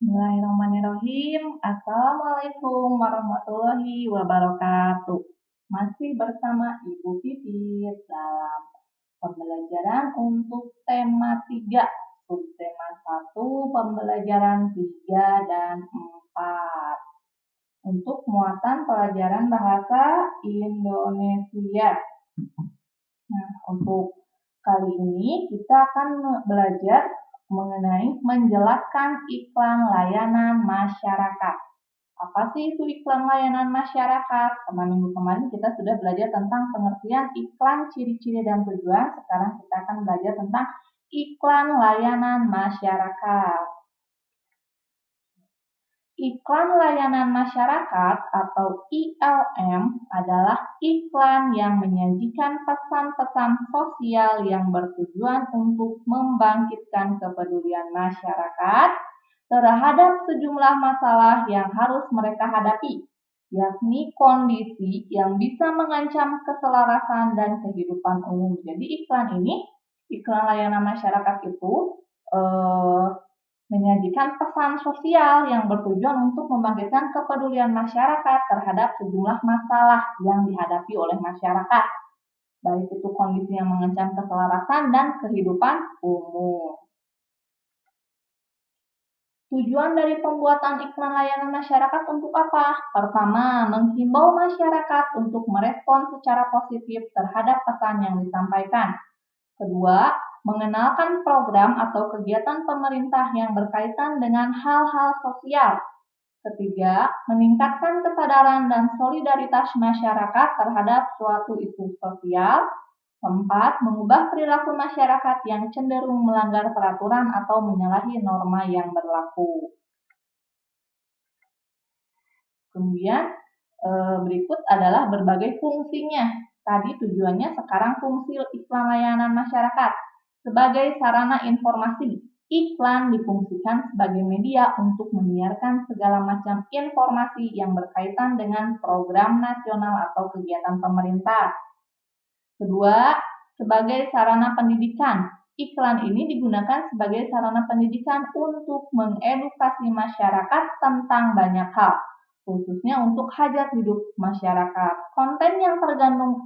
Bismillahirrahmanirrahim. Assalamualaikum warahmatullahi wabarakatuh. Masih bersama Ibu Pipit dalam pembelajaran untuk tema 3, subtema 1, pembelajaran 3 dan 4. Untuk muatan pelajaran bahasa Indonesia. Nah, untuk kali ini kita akan belajar mengenai menjelaskan iklan layanan masyarakat. Apa sih itu iklan layanan masyarakat? Karena minggu kemarin kita sudah belajar tentang pengertian iklan, ciri-ciri dan tujuan. Sekarang kita akan belajar tentang iklan layanan masyarakat. Iklan layanan masyarakat atau ILM adalah iklan yang menyajikan pesan-pesan sosial yang bertujuan untuk membangkitkan kepedulian masyarakat terhadap sejumlah masalah yang harus mereka hadapi, yakni kondisi yang bisa mengancam keselarasan dan kehidupan umum. Jadi iklan layanan masyarakat itu menyajikan pesan sosial yang bertujuan untuk membangkitkan kepedulian masyarakat terhadap sejumlah masalah yang dihadapi oleh masyarakat, baik itu kondisi yang mengancam keselarasan dan kehidupan umum. Tujuan dari pembuatan iklan layanan masyarakat untuk apa? Pertama, menghimbau masyarakat untuk merespon secara positif terhadap pesan yang disampaikan. Kedua, mengenalkan program atau kegiatan pemerintah yang berkaitan dengan hal-hal sosial. Ketiga, meningkatkan kesadaran dan solidaritas masyarakat terhadap suatu isu sosial. Keempat, mengubah perilaku masyarakat yang cenderung melanggar peraturan atau menyalahi norma yang berlaku. Kemudian berikut adalah berbagai fungsinya. Tadi tujuannya, sekarang fungsi iklan layanan masyarakat. Sebagai sarana informasi, iklan difungsikan sebagai media untuk menyiarkan segala macam informasi yang berkaitan dengan program nasional atau kegiatan pemerintah. Kedua, sebagai sarana pendidikan. Iklan ini digunakan sebagai sarana pendidikan untuk mengedukasi masyarakat tentang banyak hal, khususnya untuk hajat hidup masyarakat. Konten yang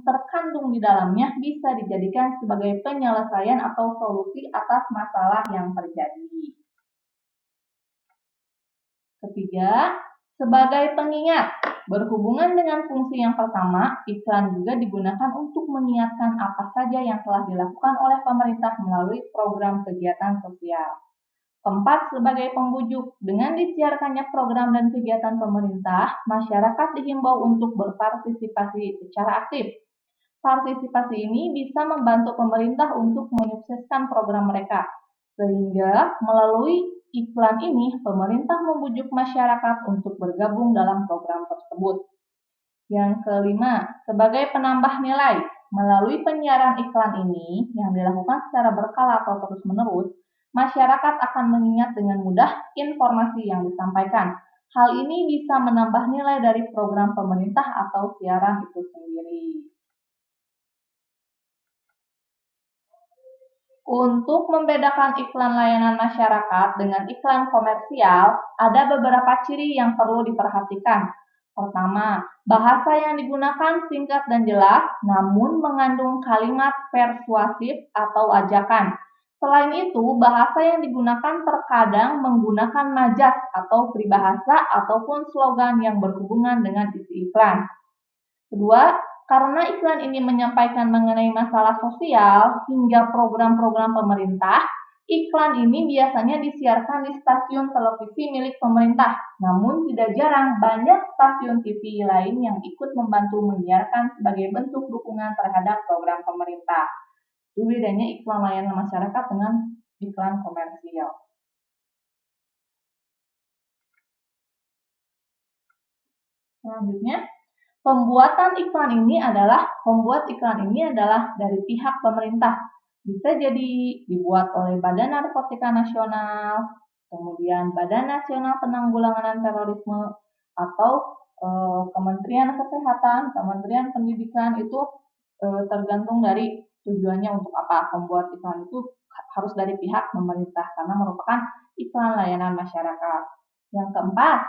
terkandung di dalamnya bisa dijadikan sebagai penyelesaian atau solusi atas masalah yang terjadi. Ketiga, sebagai pengingat. Berhubungan dengan fungsi yang pertama, iklan juga digunakan untuk mengingatkan apa saja yang telah dilakukan oleh pemerintah melalui program kegiatan sosial. Keempat, sebagai pembujuk. Dengan disiarkannya program dan kegiatan pemerintah, masyarakat dihimbau untuk berpartisipasi secara aktif. Partisipasi ini bisa membantu pemerintah untuk menyukseskan program mereka, sehingga melalui iklan ini pemerintah membujuk masyarakat untuk bergabung dalam program tersebut. Yang kelima, sebagai penambah nilai. Melalui penyiaran iklan ini yang dilakukan secara berkala atau terus-menerus, masyarakat akan mengingat dengan mudah informasi yang disampaikan. Hal ini bisa menambah nilai dari program pemerintah atau siaran itu sendiri. Untuk membedakan iklan layanan masyarakat dengan iklan komersial, ada beberapa ciri yang perlu diperhatikan. Pertama, bahasa yang digunakan singkat dan jelas, namun mengandung kalimat persuasif atau ajakan. Selain itu, bahasa yang digunakan terkadang menggunakan majas atau peribahasa ataupun slogan yang berhubungan dengan isi iklan. Kedua, karena iklan ini menyampaikan mengenai masalah sosial hingga program-program pemerintah, iklan ini biasanya disiarkan di stasiun televisi milik pemerintah. Namun tidak jarang banyak stasiun TV lain yang ikut membantu menyiarkan sebagai bentuk dukungan terhadap program pemerintah. Itu bedanya iklan layanan masyarakat dengan iklan komersial. Selanjutnya, pembuat iklan ini adalah dari pihak pemerintah. Bisa jadi dibuat oleh Badan Narkotika Nasional, kemudian Badan Nasional Penanggulangan Terorisme, atau Kementerian Kesehatan, Kementerian Pendidikan. Itu tergantung dari tujuannya untuk apa. Pembuat iklan itu harus dari pihak pemerintah karena merupakan iklan layanan masyarakat. Yang keempat,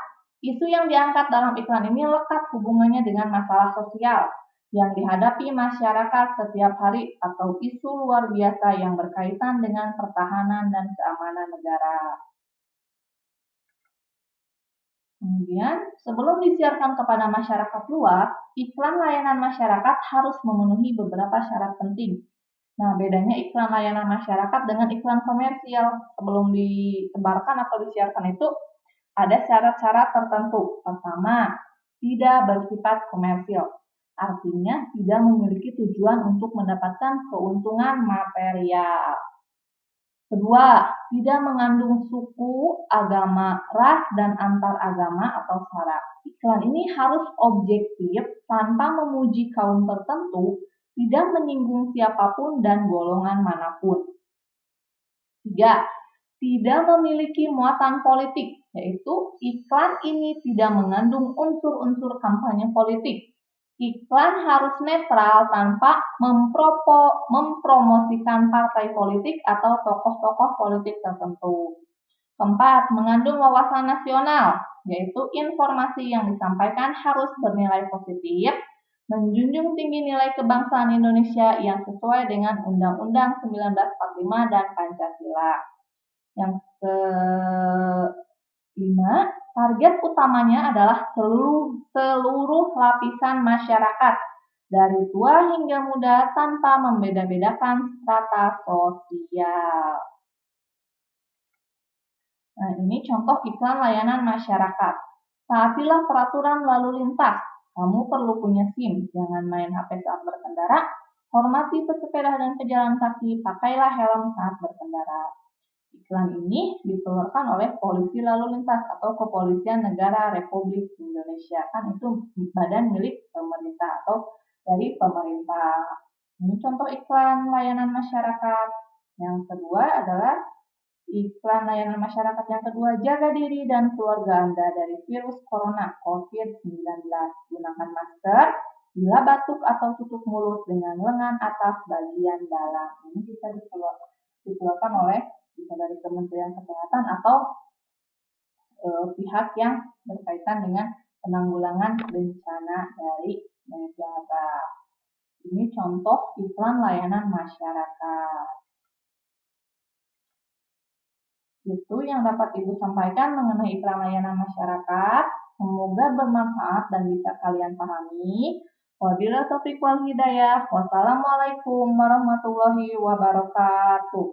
isu yang diangkat dalam iklan ini lekat hubungannya dengan masalah sosial yang dihadapi masyarakat setiap hari atau isu luar biasa yang berkaitan dengan pertahanan dan keamanan negara. Kemudian, sebelum disiarkan kepada masyarakat luas, iklan layanan masyarakat harus memenuhi beberapa syarat penting. Nah, bedanya iklan layanan masyarakat dengan iklan komersial. Sebelum disebarkan atau disiarkan itu, ada syarat-syarat tertentu. Pertama, tidak bersifat komersil. Artinya, tidak memiliki tujuan untuk mendapatkan keuntungan material. Kedua, tidak mengandung suku, agama, ras, dan antar agama atau sara. Iklan ini harus objektif tanpa memuji kaum tertentu, tidak menyinggung siapapun dan golongan manapun. Tiga, tidak memiliki muatan politik, yaitu iklan ini tidak mengandung unsur-unsur kampanye politik. Iklan harus netral tanpa mempromosikan partai politik atau tokoh-tokoh politik tertentu. Keempat, mengandung wawasan nasional, yaitu informasi yang disampaikan harus bernilai positif, menjunjung tinggi nilai kebangsaan Indonesia yang sesuai dengan Undang-Undang 1945 dan Pancasila. Yang kelima, target utamanya adalah seluruh lapisan masyarakat, dari tua hingga muda tanpa membeda-bedakan strata sosial. Nah, ini contoh iklan layanan masyarakat. Taatilah peraturan lalu lintas. Kamu perlu punya SIM. Jangan main HP saat berkendara. Hormati pesepeda dan pejalan kaki. Pakailah helm saat berkendara. Iklan ini dikeluarkan oleh Polisi Lalu Lintas atau Kepolisian Negara Republik Indonesia. Kan itu badan milik pemerintah atau dari pemerintah. Ini contoh iklan layanan masyarakat. Yang kedua adalah iklan layanan masyarakat yang kedua, jaga diri dan keluarga Anda dari virus corona COVID-19. Gunakan masker bila batuk atau tutup mulut dengan lengan atas bagian dalam. Ini bisa dikeluarkan oleh bisa dari Kementerian Kesehatan atau pihak yang berkaitan dengan penanggulangan bencana dari negara. Ini contoh iklan layanan masyarakat. Itu yang dapat Ibu sampaikan mengenai iklan layanan masyarakat. Semoga bermanfaat dan bisa kalian pahami. Wabillahi taufiq wal hidayah. Wassalamualaikum warahmatullahi wabarakatuh.